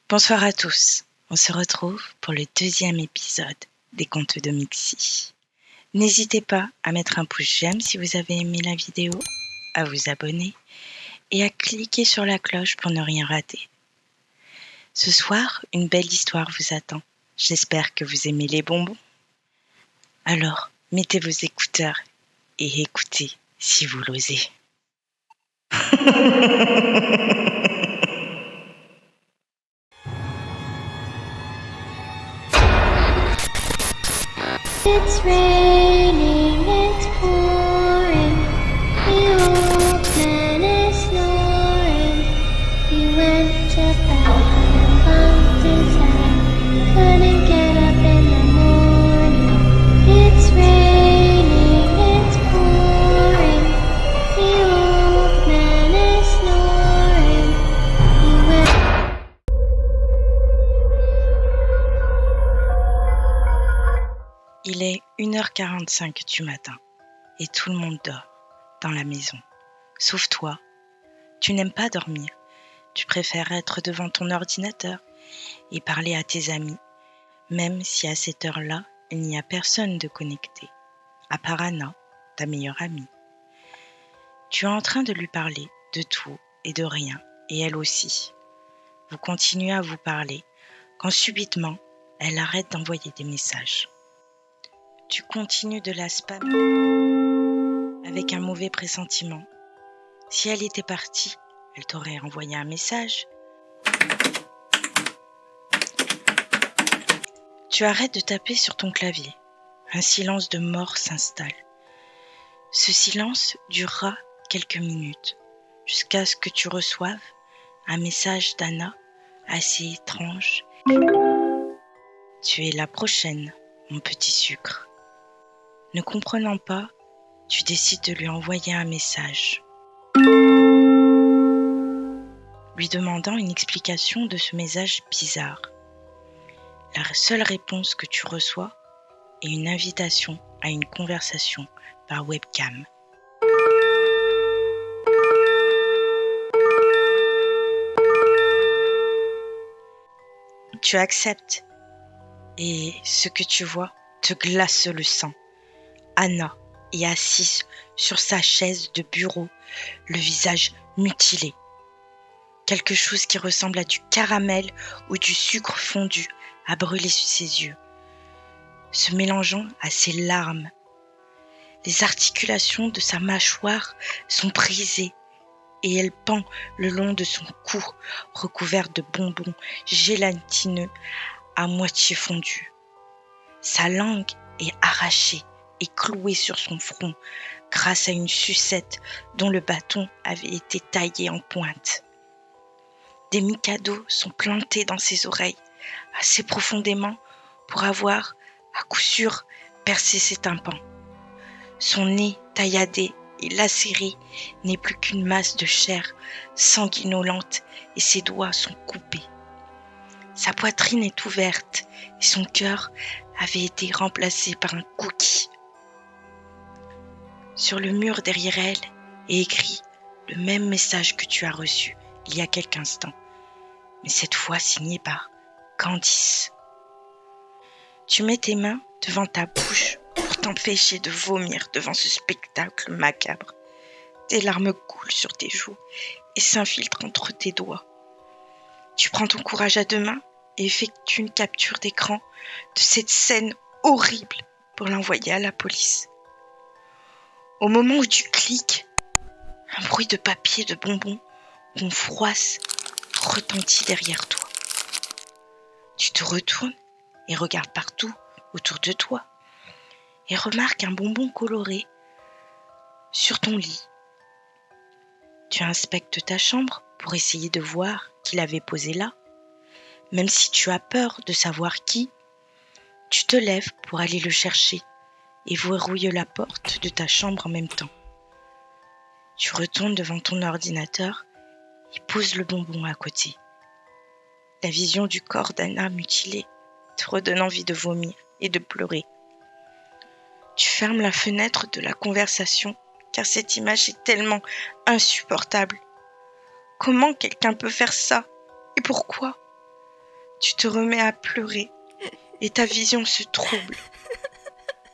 Bonsoir à tous, on se retrouve pour le 2e épisode des Contes de Mixi. N'hésitez pas à mettre un pouce j'aime si vous avez aimé la vidéo, à vous abonner et à cliquer sur la cloche pour ne rien rater. Ce soir, une belle histoire vous attend. J'espère que vous aimez les bonbons. Alors, mettez vos écouteurs et écoutez si vous l'osez. It's raining, it's pouring. The old man is snoring. He went to bed and bumped his head. Couldn't get up in the morning. It's raining, it's pouring. The old man is snoring. He went. Il est 1h45 du matin et tout le monde dort dans la maison. Sauf toi, tu n'aimes pas dormir. Tu préfères être devant ton ordinateur et parler à tes amis, même si à cette heure-là, il n'y a personne de connecté, à part Anna, ta meilleure amie. Tu es en train de lui parler de tout et de rien, et elle aussi. Vous continuez à vous parler, quand subitement, elle arrête d'envoyer des messages. Tu continues de la spammer avec un mauvais pressentiment. Si elle était partie, elle t'aurait envoyé un message. Tu arrêtes de taper sur ton clavier. Un silence de mort s'installe. Ce silence durera quelques minutes, jusqu'à ce que tu reçoives un message d'Anna assez étrange. Tu es la prochaine, mon petit sucre. Ne comprenant pas, tu décides de lui envoyer un message, lui demandant une explication de ce message bizarre. La seule réponse que tu reçois est une invitation à une conversation par webcam. Tu acceptes et ce que tu vois te glace le sang. Anna est assise sur sa chaise de bureau, le visage mutilé. Quelque chose qui ressemble à du caramel ou du sucre fondu a brûlé sur ses yeux, se mélangeant à ses larmes. Les articulations de sa mâchoire sont brisées et elle pend le long de son cou, recouvert de bonbons gélatineux à moitié fondus. Sa langue est arrachée et clouée sur son front grâce à une sucette dont le bâton avait été taillé en pointe. Des micados sont plantés dans ses oreilles, assez profondément pour avoir, à coup sûr, percé ses tympans. Son nez tailladé et lacéré n'est plus qu'une masse de chair sanguinolente et ses doigts sont coupés. Sa poitrine est ouverte et son cœur avait été remplacé par un cookie. Sur le mur derrière elle est écrit le même message que tu as reçu il y a quelques instants, mais cette fois signé par Candice. Tu mets tes mains devant ta bouche pour t'empêcher de vomir devant ce spectacle macabre. Tes larmes coulent sur tes joues et s'infiltrent entre tes doigts. Tu prends ton courage à deux mains et effectues une capture d'écran de cette scène horrible pour l'envoyer à la police. Au moment où tu cliques, un bruit de papier de bonbons qu'on froisse retentit derrière toi. Tu te retournes et regardes partout autour de toi et remarques un bonbon coloré sur ton lit. Tu inspectes ta chambre pour essayer de voir qui l'avait posé là. Même si tu as peur de savoir qui, tu te lèves pour aller le chercher et verrouilles la porte de ta chambre en même temps. Tu retournes devant ton ordinateur et poses le bonbon à côté. La vision du corps d'Anna mutilée te redonne envie de vomir et de pleurer. Tu fermes la fenêtre de la conversation car cette image est tellement insupportable. Comment quelqu'un peut faire ça? Et pourquoi? Tu te remets à pleurer et ta vision se trouble.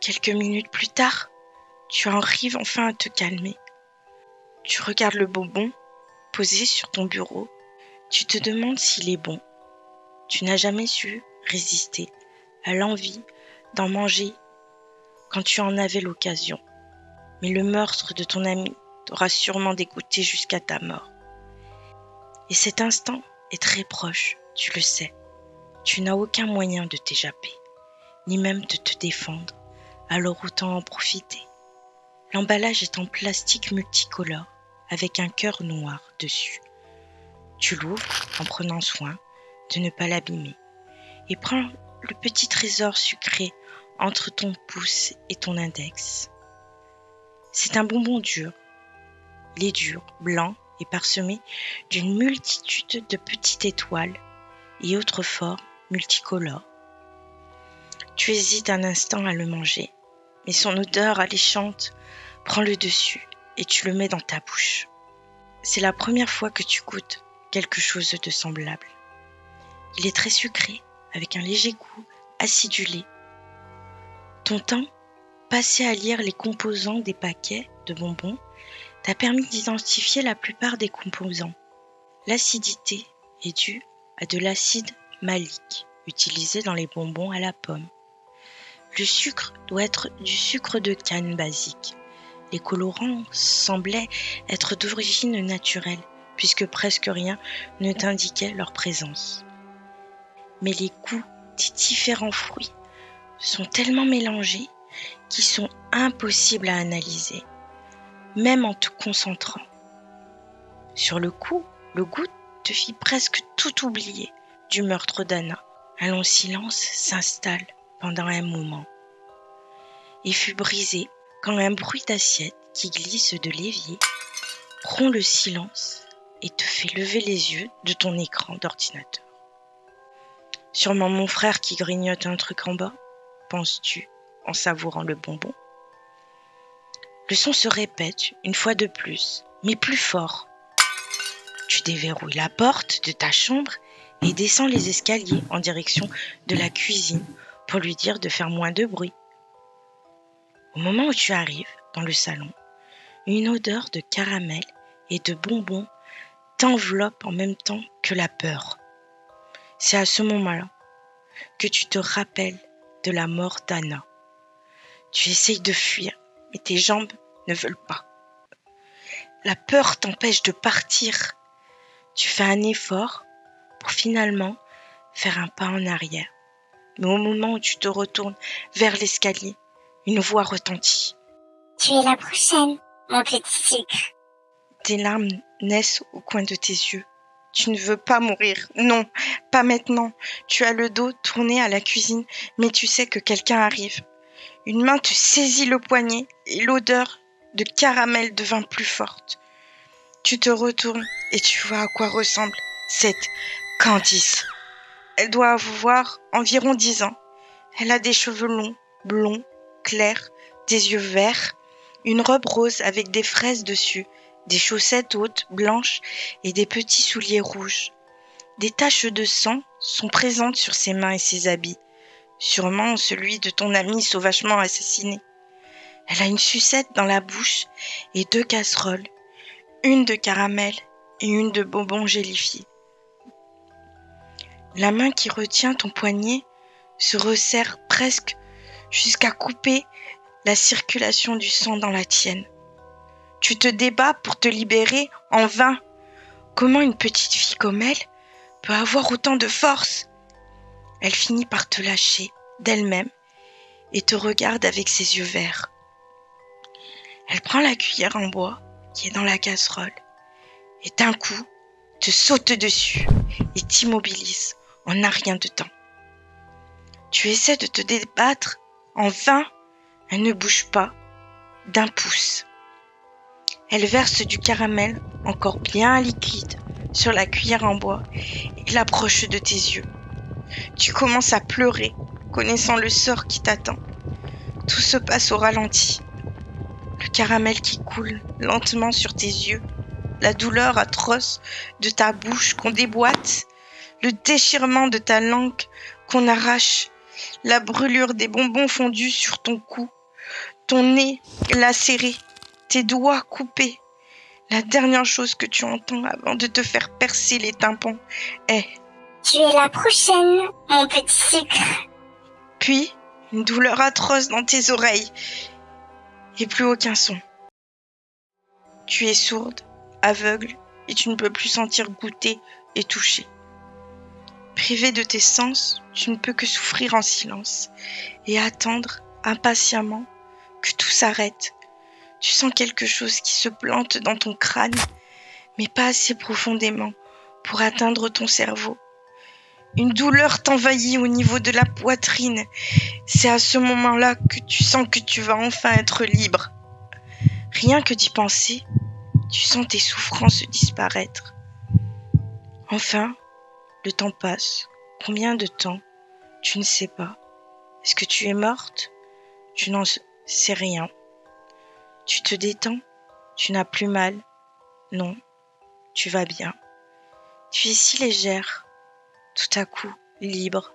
Quelques minutes plus tard, tu arrives enfin à te calmer. Tu regardes le bonbon posé sur ton bureau. Tu te demandes s'il est bon. Tu n'as jamais su résister à l'envie d'en manger quand tu en avais l'occasion. Mais le meurtre de ton ami t'aura sûrement dégoûté jusqu'à ta mort. Et cet instant est très proche, tu le sais. Tu n'as aucun moyen de t'échapper, ni même de te défendre, alors autant en profiter. L'emballage est en plastique multicolore, avec un cœur noir dessus. Tu l'ouvres en prenant soin de ne pas l'abîmer, et prends le petit trésor sucré entre ton pouce et ton index. C'est un bonbon dur. Il est dur, blanc et parsemé d'une multitude de petites étoiles et autres formes multicolores. Tu hésites un instant à le manger, mais son odeur alléchante prend le dessus et tu le mets dans ta bouche. C'est la première fois que tu goûtes quelque chose de semblable. Il est très sucré, avec un léger goût acidulé. Ton temps passé à lire les composants des paquets de bonbons t'a permis d'identifier la plupart des composants. L'acidité est due à de l'acide malique, utilisé dans les bonbons à la pomme. Le sucre doit être du sucre de canne basique. Les colorants semblaient être d'origine naturelle, puisque presque rien ne t'indiquait leur présence. Mais les goûts des différents fruits sont tellement mélangés qu'ils sont impossibles à analyser, même en te concentrant. Sur le coup, le goût te fit presque tout oublier du meurtre d'Anna. Un long silence s'installe pendant un moment et fut brisé quand un bruit d'assiette qui glisse de l'évier rompt le silence et te fait lever les yeux de ton écran d'ordinateur. Sûrement mon frère qui grignote un truc en bas, penses-tu en savourant le bonbon. Le son se répète une fois de plus, mais plus fort. Tu déverrouilles la porte de ta chambre et descends les escaliers en direction de la cuisine pour lui dire de faire moins de bruit. Au moment où tu arrives dans le salon, une odeur de caramel et de bonbons t'enveloppe en même temps que la peur. C'est à ce moment-là que tu te rappelles de la mort d'Anna. Tu essayes de fuir, mais tes jambes ne veulent pas. La peur t'empêche de partir. Tu fais un effort pour finalement faire un pas en arrière. Mais au moment où tu te retournes vers l'escalier, une voix retentit. Tu es la prochaine, mon petit sucre. Des larmes naissent au coin de tes yeux. Tu ne veux pas mourir. Non, pas maintenant. Tu as le dos tourné à la cuisine, mais tu sais que quelqu'un arrive. Une main te saisit le poignet et l'odeur de caramel devint plus forte. Tu te retournes et tu vois à quoi ressemble cette Candice. Elle doit avoir environ 10 ans. Elle a des cheveux longs, blonds, clairs, des yeux verts, une robe rose avec des fraises dessus, des chaussettes hautes, blanches et des petits souliers rouges. Des taches de sang sont présentes sur ses mains et ses habits, sûrement celui de ton ami sauvagement assassiné. Elle a une sucette dans la bouche et 2 casseroles, une de caramel et une de bonbons gélifiés. La main qui retient ton poignet se resserre presque jusqu'à couper la circulation du sang dans la tienne. Tu te débats pour te libérer en vain. Comment une petite fille comme elle peut avoir autant de force ? Elle finit par te lâcher d'elle-même et te regarde avec ses yeux verts. Elle prend la cuillère en bois qui est dans la casserole et d'un coup te saute dessus et t'immobilise en un rien de temps. Tu essaies de te débattre en vain, elle ne bouge pas d'un pouce. Elle verse du caramel encore bien liquide sur la cuillère en bois et l'approche de tes yeux. Tu commences à pleurer, connaissant le sort qui t'attend. Tout se passe au ralenti. Le caramel qui coule lentement sur tes yeux, la douleur atroce de ta bouche qu'on déboîte, le déchirement de ta langue qu'on arrache, la brûlure des bonbons fondus sur ton cou, ton nez lacéré, tes doigts coupés. La dernière chose que tu entends avant de te faire percer les tympans est « Tu es la prochaine, mon petit sucre. » Puis, une douleur atroce dans tes oreilles et plus aucun son. Tu es sourde, aveugle et tu ne peux plus sentir, goûter et toucher. Privé de tes sens, tu ne peux que souffrir en silence et attendre impatiemment que tout s'arrête. Tu sens quelque chose qui se plante dans ton crâne, mais pas assez profondément pour atteindre ton cerveau. Une douleur t'envahit au niveau de la poitrine. C'est à ce moment-là que tu sens que tu vas enfin être libre. Rien que d'y penser, tu sens tes souffrances disparaître. Enfin, le temps passe. Combien de temps? Tu ne sais pas. Est-ce que tu es morte? Tu n'en sais rien. Tu te détends? Tu n'as plus mal? Non, tu vas bien. Tu es si légère. Tout à coup, libre.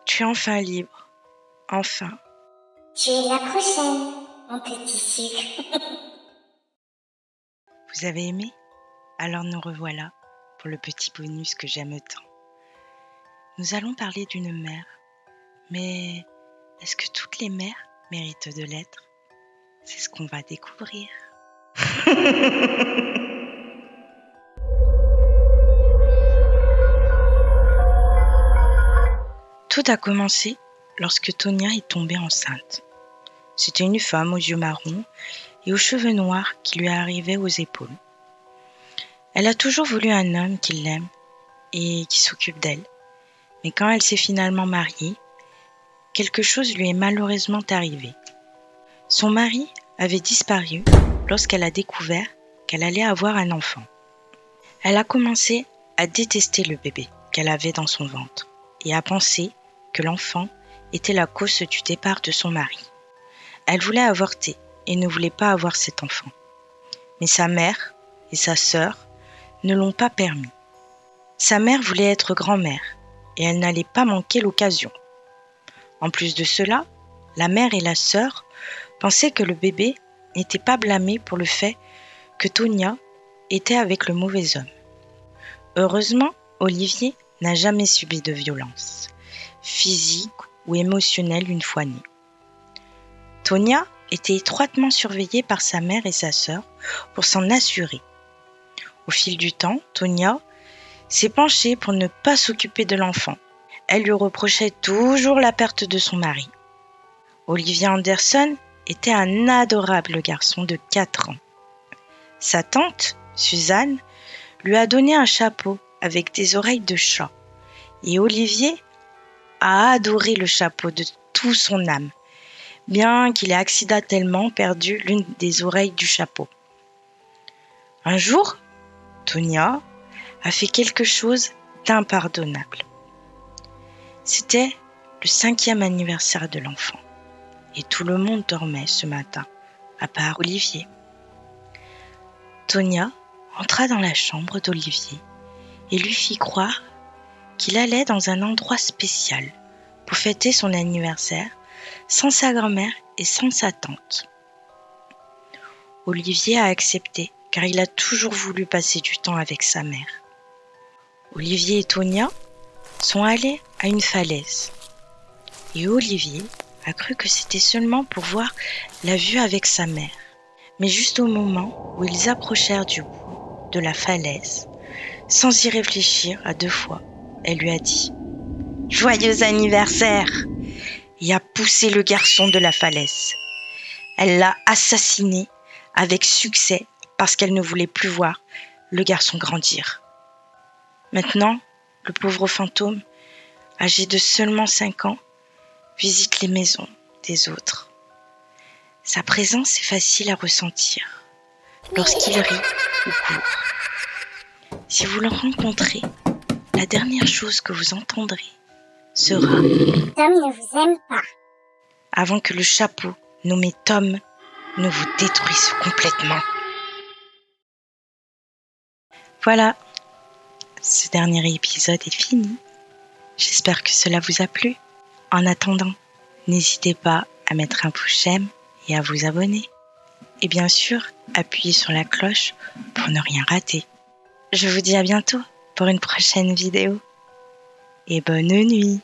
Tu es enfin libre. Enfin. Tu es la prochaine, mon petit sucre. Vous avez aimé? Alors nous revoilà pour le petit bonus que j'aime tant. Nous allons parler d'une mère. Mais est-ce que toutes les mères méritent de l'être? C'est ce qu'on va découvrir. Tout a commencé lorsque Tonia est tombée enceinte. C'était une femme aux yeux marrons et aux cheveux noirs qui lui arrivaient aux épaules. Elle a toujours voulu un homme qui l'aime et qui s'occupe d'elle. Mais quand elle s'est finalement mariée, quelque chose lui est malheureusement arrivé. Son mari avait disparu lorsqu'elle a découvert qu'elle allait avoir un enfant. Elle a commencé à détester le bébé qu'elle avait dans son ventre et à penser que l'enfant était la cause du départ de son mari. Elle voulait avorter et ne voulait pas avoir cet enfant. Mais sa mère et sa sœur ne l'ont pas permis. Sa mère voulait être grand-mère et elle n'allait pas manquer l'occasion. En plus de cela, la mère et la sœur pensaient que le bébé n'était pas blâmé pour le fait que Tonia était avec le mauvais homme. Heureusement, Olivier n'a jamais subi de violence, physique ou émotionnelle une fois né. Tonia était étroitement surveillée par sa mère et sa sœur pour s'en assurer. Au fil du temps, Tonia s'est penchée pour ne pas s'occuper de l'enfant. Elle lui reprochait toujours la perte de son mari. Olivier Anderson était un adorable garçon de 4 ans. Sa tante, Suzanne, lui a donné un chapeau avec des oreilles de chat. Et Olivier a adoré le chapeau de toute son âme, bien qu'il ait accidentellement perdu l'une des oreilles du chapeau. Un jour, Tonia a fait quelque chose d'impardonnable. C'était le 5e anniversaire de l'enfant. Et tout le monde dormait ce matin, à part Olivier. Tonia entra dans la chambre d'Olivier et lui fit croire qu'il allait dans un endroit spécial pour fêter son anniversaire sans sa grand-mère et sans sa tante. Olivier a accepté car il a toujours voulu passer du temps avec sa mère. Olivier et Tonia sont allés à une falaise et Olivier a cru que c'était seulement pour voir la vue avec sa mère. Mais juste au moment où ils approchèrent du bout de la falaise, sans y réfléchir à 2 fois, elle lui a dit « Joyeux anniversaire !» et a poussé le garçon de la falaise. Elle l'a assassiné avec succès parce qu'elle ne voulait plus voir le garçon grandir. Maintenant, le pauvre fantôme, âgé de seulement 5 ans, visite les maisons des autres. Sa présence est facile à ressentir lorsqu'il rit ou court. Si vous le rencontrez, la dernière chose que vous entendrez sera Tom ne vous aime pas. avant que le chapeau nommé Tom ne vous détruise complètement. Voilà, ce dernier épisode est fini. J'espère que cela vous a plu. En attendant, n'hésitez pas à mettre un pouce j'aime et à vous abonner. Et bien sûr, appuyez sur la cloche pour ne rien rater. Je vous dis à bientôt pour une prochaine vidéo. Et bonne nuit.